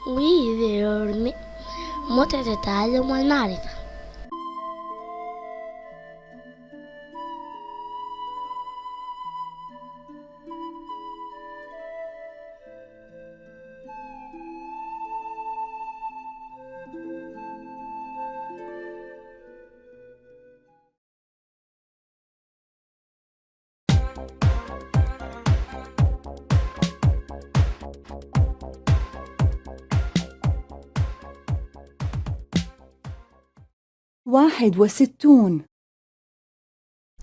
ويعلمك متعة التعلم والمعرفة. واحد وستون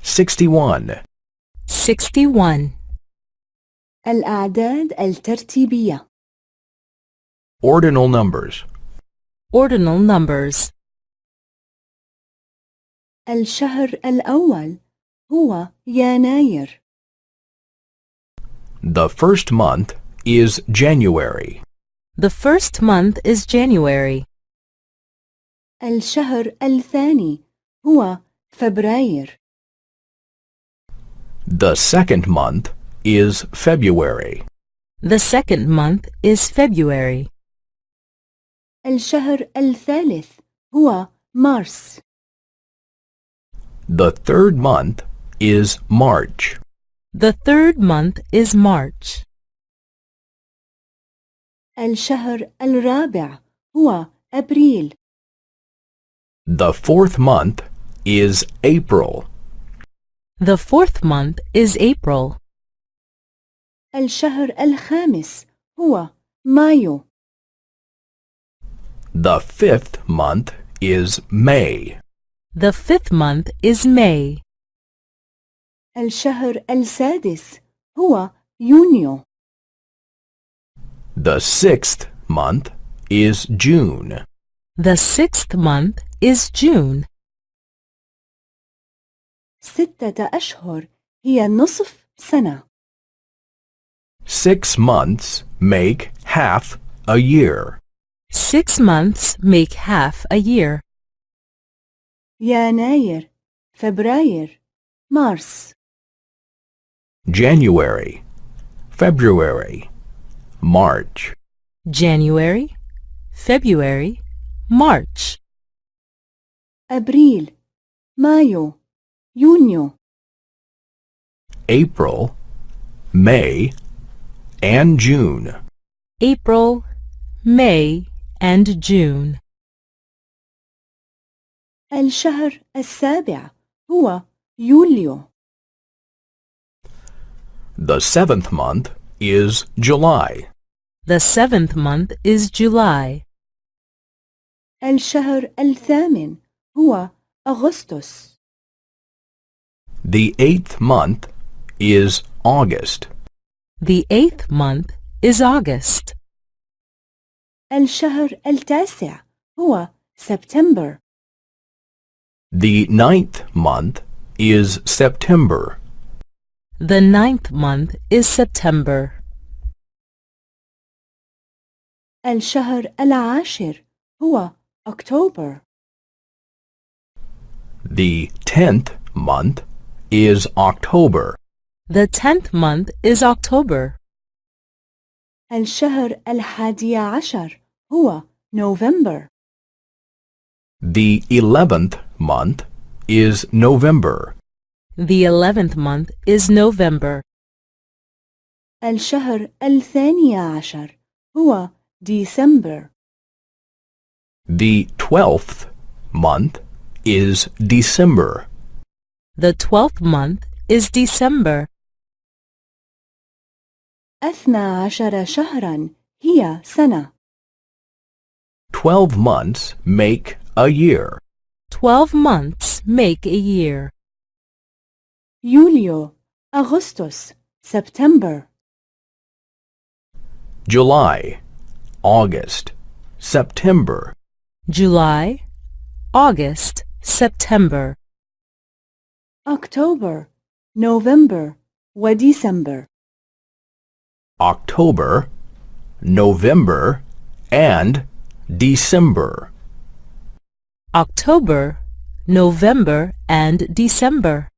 61. 61. الأعداد الترتيبية. Ordinal numbers. Ordinal numbers. الشهر الأول هو يناير. The first month is January. The first month is January. الشهر الثاني هو فبراير. The second month is February. The second month is February. الشهر الثالث هو مارس. The third month is March. The third month is March. الشهر الرابع هو أبريل. The fourth month is April. The fourth month is April. الشهر الخامس هو مايو. The fifth month is May. The fifth month is May. الشهر السادس هو يونيو. The sixth month is June. The sixth month is June. 6 أشهر هي نصف سنة. 6 months make half a year. 6 months make half a year. يناير، فبراير، مارس. January, February, March. January, February, March. أبريل، مايو، يونيو. April, May, and June. April, May, and June. الشهر السابع هو يوليو. The seventh month is July. The seventh month is July. الشهر الثامن هو أغسطس. The eighth month is August. The eighth month is August. الشهر التاسع هو سبتمبر. The ninth month is September. The ninth month is September. الشهر العاشر هو أكتوبر. The 10th month is October. The 10th month is October. الشهر الحادي عشر هو نوفمبر. The 11th month is November. The 11th month is November. الشهر الثاني عشر هو ديسمبر. The 12th month is December. The 12th month is December. 12 شهرا هي سنة. 12 months make a year. 12 months make a year. يوليو، أغسطس، سبتمبر. July, August, September. July, August, September. أكتوبر، نوفمبر، وديسمبر. October, November, and December. October, November, and December.